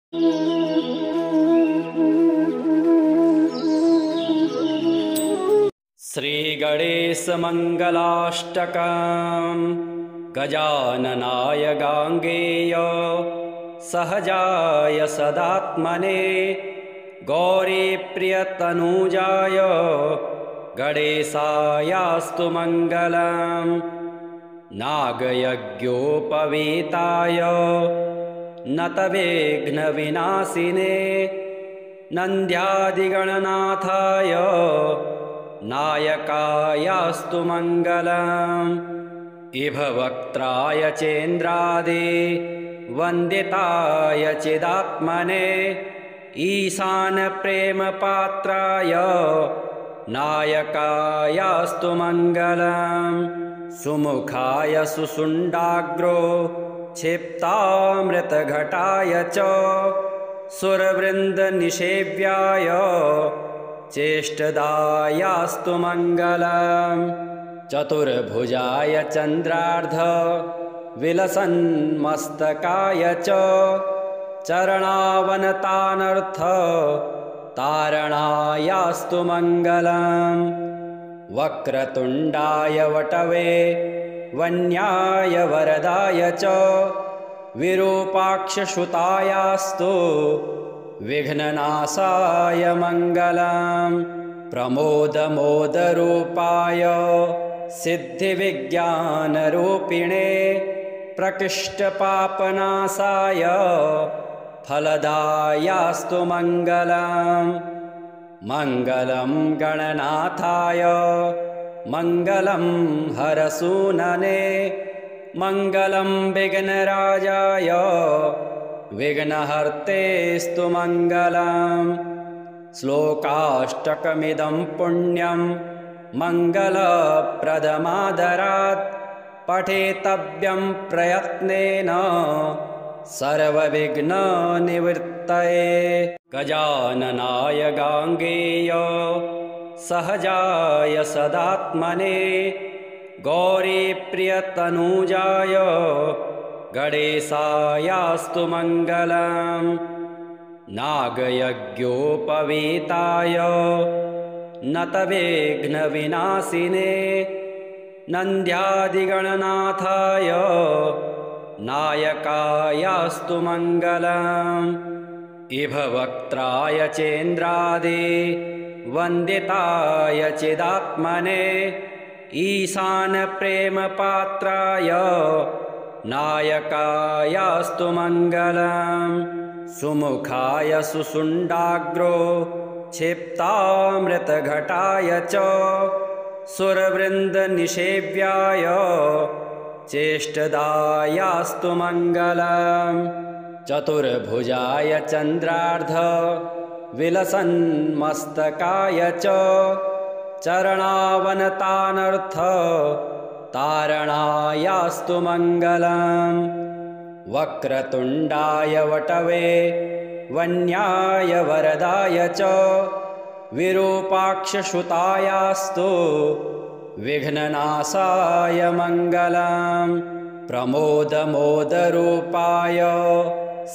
श्रीगणेशमङ्गलाष्टकम् गजाननाय गाङ्गेय सहजाय सदात्मने गौरीप्रियतनूजाय गणेशायास्तु मङ्गलम्। नागयज्ञोपवीताय नतविघ्नविनाशिने नन्द्यादिगणनाथाय नायकायास्तु मङ्गलम्। इभवक्त्राय चेन्द्रादि वन्दिताय चिदात्मने ईशानप्रेमपात्राय नायकायास्तु मङ्गलम्। सुमुखाय सुषुण्डाग्रो क्षिप्तामृतघटाय च सुरवृन्दनिषेव्याय चेष्टदायास्तु मङ्गलम्। चतुर्भुजाय चन्द्रार्ध विलसन्मस्तकाय च चरणावनतानर्थ तारणायास्तु मङ्गलम्। वक्रतुण्डाय वटवे वन्याय वरदाय च विरूपाक्षसुतायास्तु विघ्ननाशाय मङ्गलम्। प्रमोदमोदरूपाय सिद्धिविज्ञानरूपिणे प्रकृष्टपापनाशाय फलदायास्तु मङ्गलम्। मङ्गलं गणनाथाय मङ्गलं हरसूनने मङ्गलं विघ्नराजाय विघ्नहर्तेस्तु मङ्गलम्। श्लोकाष्टकमिदं पुण्यं मङ्गलप्रदमादरात् पठेतव्यं प्रयत्नेन सर्वविघ्ननिवृत्तये। गजाननाय गाङ्गेय सहजाय सदात्मने गौरीप्रियतनूजाय गणेशायास्तु मङ्गलम्। नागयज्ञोपवीताय नतविघ्नविनाशिने नन्द्यादिगणनाथाय नायकायास्तु मङ्गलम्। इभवक्त्राय चेन्द्रादि वन्दिताय चिदात्मने ईशानप्रेमपात्राय नायकायास्तु मङ्गलम्। सुमुखाय सुषुण्डाग्रो क्षिप्तामृतघटाय च सुरवृन्दनिषेव्याय चेष्टदायास्तु मङ्गलम्। चतुर्भुजाय चन्द्रार्ध विलसन्मस्तकाय च चरणावनतानर्थ तारणायास्तु मङ्गलम्। वक्रतुण्डाय वटवे वन्याय वरदाय च विरूपाक्षसुतायास्तु विघ्ननाशाय मङ्गलम्। प्रमोदमोदरूपाय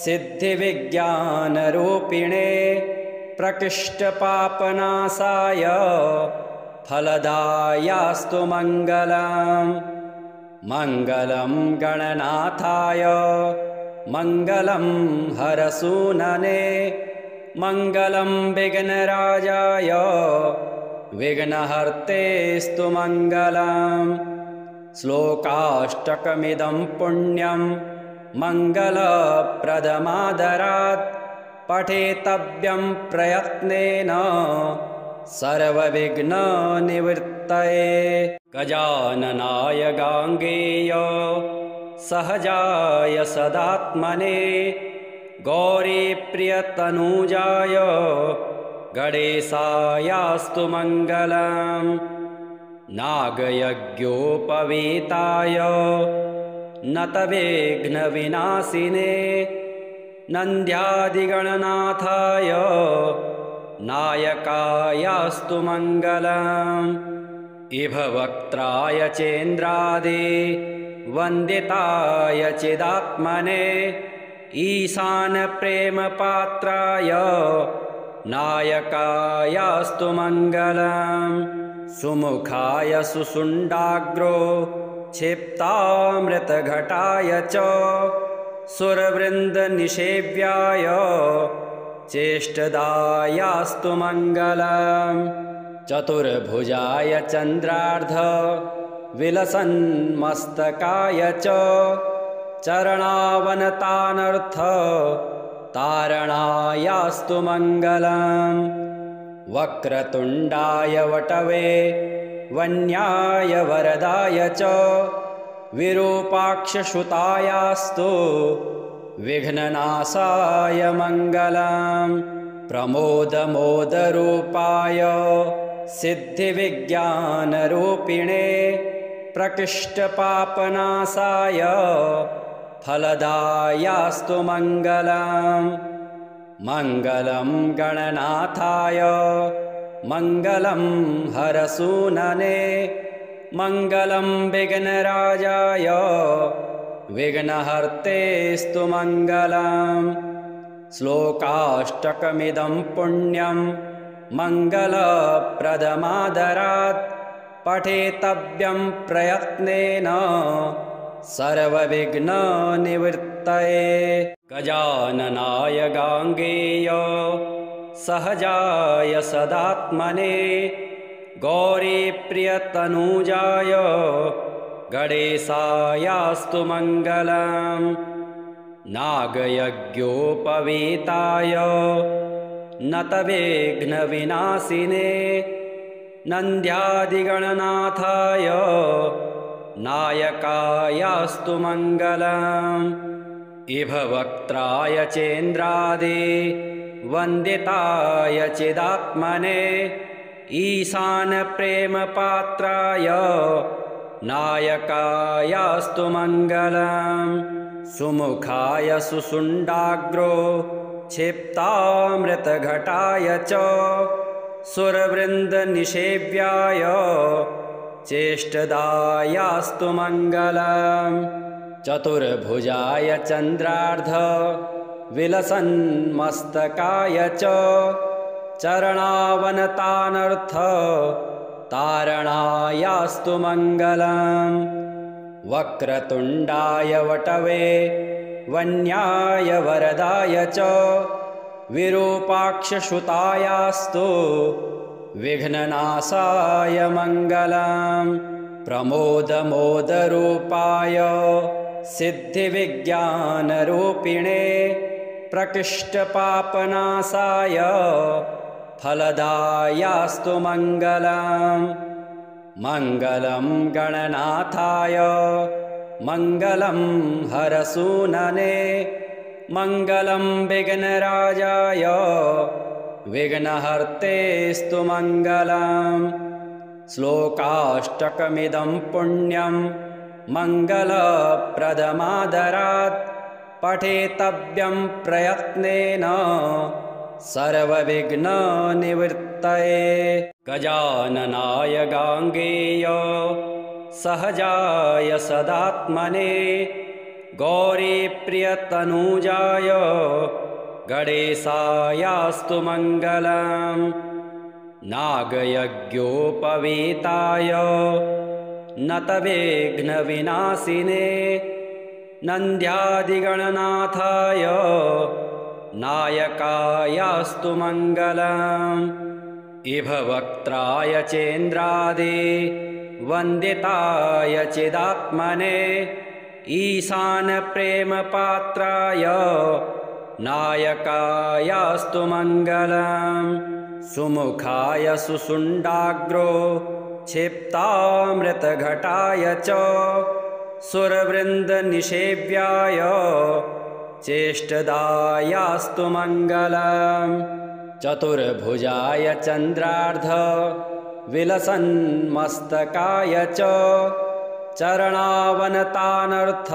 सिद्धिविज्ञानरूपिणे प्रकृष्टपापनाशाय फलदायास्तु मङ्गलम्। मङ्गलं गणनाथाय मङ्गलं हरसूनने मङ्गलं विघ्नराजाय विघ्नहर्तेस्तु मङ्गलम्। श्लोकाष्टकमिदं पुण्यं मङ्गलप्रदमादरात् पठेतव्यं प्रयत्नेन सर्वविघ्ननिवृत्तये। गजाननाय गाङ्गेय सहजाय सदात्मने गौरीप्रियतनूजाय गणेशायास्तु मङ्गलम्। नागयज्ञोपवीताय नतविघ्नविनाशिने नन्द्यादिगणनाथाय नायकायास्तु मङ्गलम्। इभवक्त्राय चेन्द्रादि वन्दिताय चिदात्मने ईशानप्रेमपात्राय नायकायास्तु मङ्गलम् सुमुखाय सुषुण्डाग्रो क्षिप्तामृतघटाय च सुरवृन्दनिषेव्याय चेष्टदायास्तु मङ्गलम् चतुर्भुजाय चन्द्रार्ध विलसन्मस्तकाय च चरणावनतानर्थ तारणायास्तु मङ्गलम् वक्रतुण्डाय वटवे वन्याय वरदाय च विरूपाक्षसुतायास्तु विघ्ननाशाय मङ्गलम् प्रमोदमोदरूपाय सिद्धिविज्ञानरूपिणे प्रकृष्टपापनाशाय फलदायास्तु मङ्गलम् मङ्गलं गणनाथाय मङ्गलं हरसूनने मङ्गलं विघ्नराजाय विघ्नहर्तेस्तु मङ्गलम् श्लोकाष्टकमिदं पुण्यं मङ्गलप्रदमादरात् पठेतव्यं प्रयत्नेन सर्वविघ्ननिवृत्तये गजाननाय गाङ्गेय सहजाय सदात्मने गौरीप्रियतनूजाय गणेशायास्तु मङ्गलम् नागयज्ञोपवीताय नतविघ्नविनाशिने नन्द्यादिगणनाथाय नायकायास्तु मङ्गलम् इभवक्त्राय चेन्द्रादि वन्दिताय चिदात्मने ईशानप्रेमपात्राय नायकायास्तु मङ्गलम् सुमुखाय सुषुण्डाग्रो क्षिप्तामृतघटाय च सुरवृन्दनिषेव्याय चेष्टदायास्तु मङ्गलम् चतुर्भुजाय चन्द्रार्ध विलसन्मस्तकाय च चरणावनतानर्थ तारणायास्तु मङ्गलम् वक्रतुण्डाय वटवे वन्याय वरदाय च विरूपाक्षसुतायास्तु विघ्ननाशाय मङ्गलम् प्रमोदमोदरूपाय सिद्धिविज्ञानरूपिणे प्रकृष्टपापनाशाय फलदायास्तु मङ्गलम् मङ्गलं गणनाथाय मङ्गलं हरसूनने मङ्गलं विघ्नराजाय विघ्नहर्तेस्तु मङ्गलम् श्लोकाष्टकमिदं पुण्यं मङ्गलप्रदमादरात् पठेतव्यं प्रयत्नेन सर्वविघ्ननिवृत्तये गजाननाय गाङ्गेय सहजाय सदात्मने गौरीप्रियतनूजाय गणेशायास्तु मङ्गलम् नागयज्ञोपवीताय नतविघ्नविनाशिने नन्द्यादिगणनाथाय नायकायास्तु मङ्गलम् इभवक्त्राय चेन्द्रादि वन्दिताय चिदात्मने ईशानप्रेमपात्राय नायकायास्तु मङ्गलम् सुमुखाय सुषुण्डाग्रो क्षिप्तामृतघटाय च सुरवृन्दनिषेव्याय चेष्टदायास्तु मङ्गलम् चतुर्भुजाय चन्द्रार्ध विलसन्मस्तकाय च चरणावनतानर्थ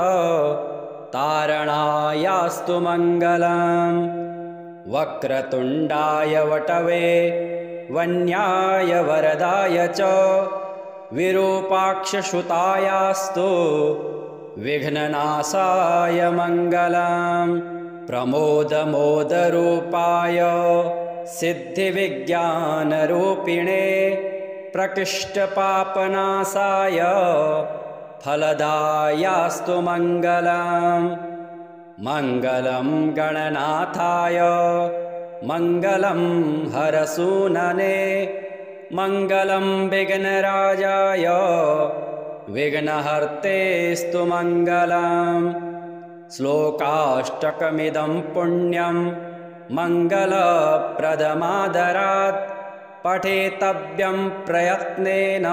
तारणायास्तु मङ्गलम् वक्रतुण्डाय वटवे वन्याय वरदाय च विरूपाक्षसुतायास्तु विघ्ननाशाय मङ्गलम् प्रमोदमोदरूपाय सिद्धिविज्ञानरूपिणे प्रकृष्टपापनाशाय फलदायास्तु मङ्गलम्। मङ्गलं गणनाथाय मङ्गलं हरसूनने मङ्गलं विघ्नराजाय विघ्नहर्तेस्तु मङ्गलम्। श्लोकाष्टकमिदं पुण्यं मङ्गलप्रदमादरात् पठेतव्यं प्रयत्नेन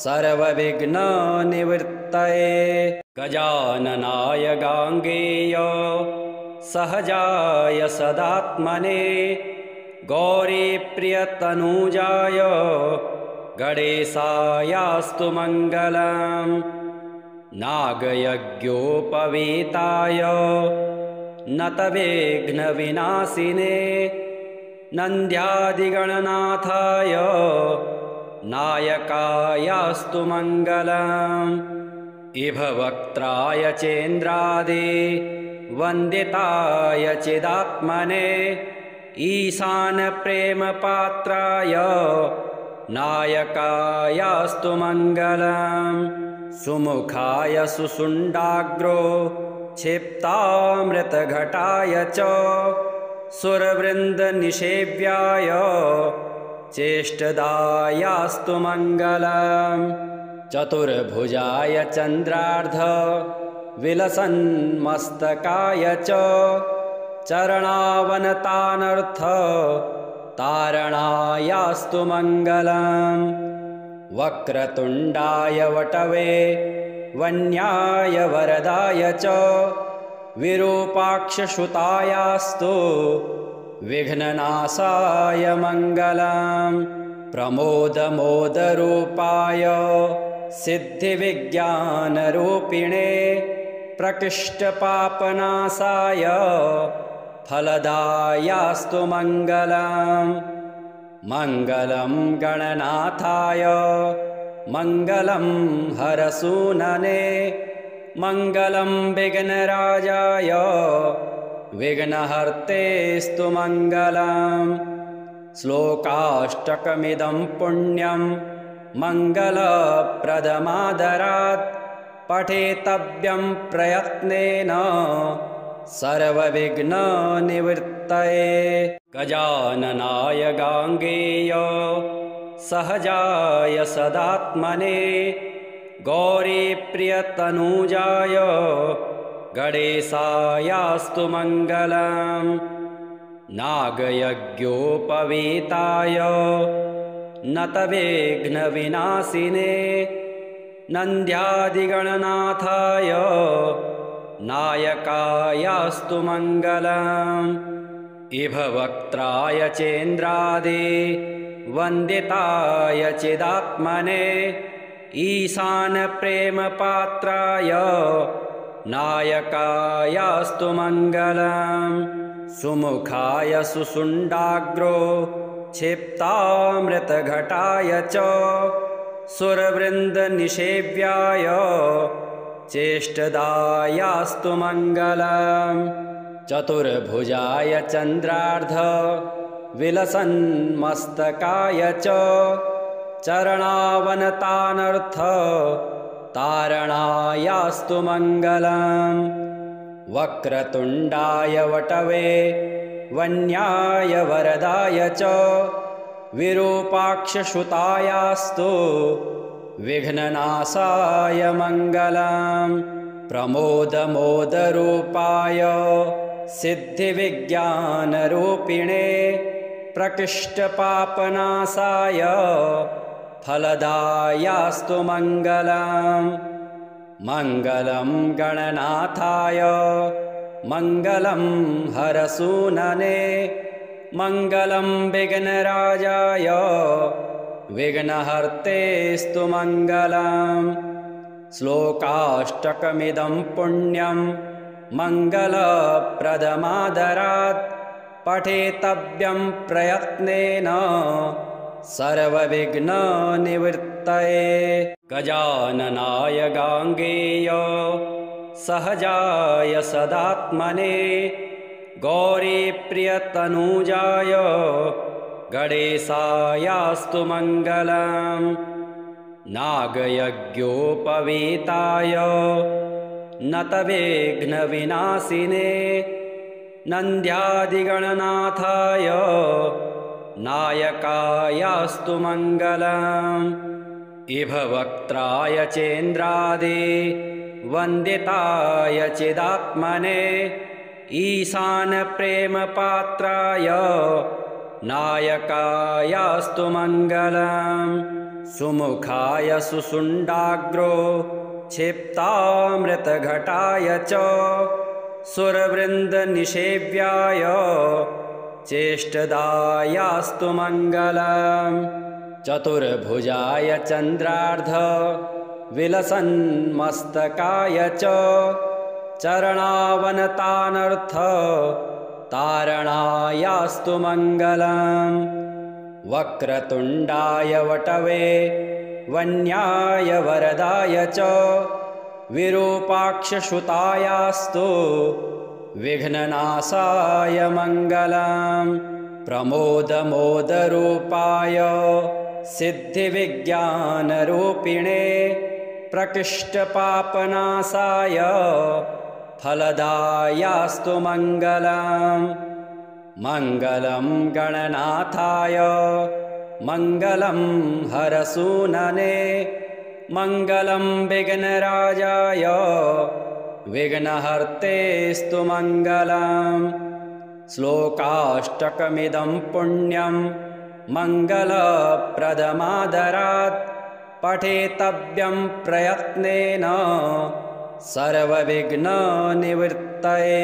सर्वविघ्ननिवृत्तये। गजाननाय गाङ्गेय सहजाय सदात्मने गौरीप्रियतनूजाय गणेशायास्तु मङ्गलम्। नागयज्ञोपवीताय नतविघ्नविनाशिने नन्द्यादिगणनाथाय नायकायास्तु मङ्गलम्। इभवक्त्राय चेन्द्रादि वन्दिताय चिदात्मने ईशानप्रेमपात्राय नायकायास्तु मङ्गलम्। सुमुखाय सुषुण्डाग्रो क्षिप्तामृतघटाय च सुरवृन्दनिषेव्याय चेष्टदायास्तु मङ्गलम्। चतुर्भुजाय चन्द्रार्ध विलसन्मस्तकाय च चरणावनतानर्थ तारणायास्तु मङ्गलम्। वक्रतुण्डाय वटवे वन्याय वरदाय च विरूपाक्षसुतायास्तु विघ्ननाशाय मङ्गलम्। प्रमोदमोदरूपाय सिद्धिविज्ञानरूपिणे प्रकृष्टपापनाशाय फलदायास्तु मङ्गलम्। मङ्गलं गणनाथाय मङ्गलं हरसूनने मङ्गलं विघ्नराजाय विघ्नहर्तेस्तु मङ्गलम्। श्लोकाष्टकमिदं पुण्यं मङ्गलप्रदमादरात् पठेतव्यं प्रयत्नेन सर्वविघ्ननिवृत्तये। गजाननाय गाङ्गेय सहजाय सदात्मने गौरीप्रियतनूजाय गणेशायास्तु मङ्गलम्। नागयज्ञोपवीताय नतविघ्नविनाशिने नन्द्यादिगणनाथाय नायकायास्तु मङ्गलम्। इभवक्त्राय चेन्द्रादि वन्दिताय चिदात्मने ईशानप्रेमपात्राय नायकायास्तु मङ्गलम्। सुमुखाय सुषुण्डाग्रो क्षिप्तामृतघटाय च सुरवृन्दनिषेव्याय चेष्टदायास्तु मङ्गलम्। चतुर्भुजाय चन्द्रार्ध विलसन्मस्तकाय च चरणावनतानर्थ तारणायास्तु मङ्गलम्। वक्रतुण्डाय वटवे वन्याय वरदाय च विरूपाक्षसुतायास्तु विघ्ननाशाय मङ्गलम्। प्रमोदमोदरूपाय सिद्धिविज्ञानरूपिणे प्रकृष्टपापनाशाय फलदायास्तु मङ्गलम्। मङ्गलं गणनाथाय मङ्गलं हरसूनने मङ्गलं विघ्नराजाय विघ्नहर्तेस्तु मङ्गलम्। श्लोकाष्टकमिदं पुण्यं मङ्गलप्रदमादरात् पठेतव्यं प्रयत्नेन सर्वविघ्ननिवृत्तये। गजाननाय गाङ्गेय सहजाय सदात्मने गौरीप्रियतनूजाय गणेशायास्तु मङ्गलम् नागयज्ञोपवीताय नतविघ्नविनाशिने नन्द्यादिगणनाथाय नायकायास्तु मङ्गलम् इभवक्त्राय चेन्द्रादि वन्दिताय चिदात्मने ईशानप्रेमपात्राय नायकायास्तु मङ्गलम् सुमुखाय सुषुण्डाग्रो क्षिप्तामृतघटाय च सुरवृन्दनिषेव्याय चेष्टदायास्तु मङ्गलम् चतुर्भुजाय चन्द्रार्ध विलसन्मस्तकाय च चरणावनतानर्थ तारणायास्तु मङ्गलम् वक्रतुण्डाय वटवे वन्याय वरदाय च विरूपाक्षसुतायास्तु विघ्ननाशाय मङ्गलम् प्रमोदमोदरूपाय सिद्धिविज्ञानरूपिणे प्रकृष्टपापनाशाय फलदायास्तु मङ्गलम् मङ्गलं गणनाथाय मङ्गलं हरसूनने मङ्गलं विघ्नराजाय विघ्नहर्तेस्तु मङ्गलम् श्लोकाष्टकमिदं पुण्यं मङ्गलप्रदमादरात् पठेतव्यं प्रयत्नेन सर्वविघ्ननिवृत्तये।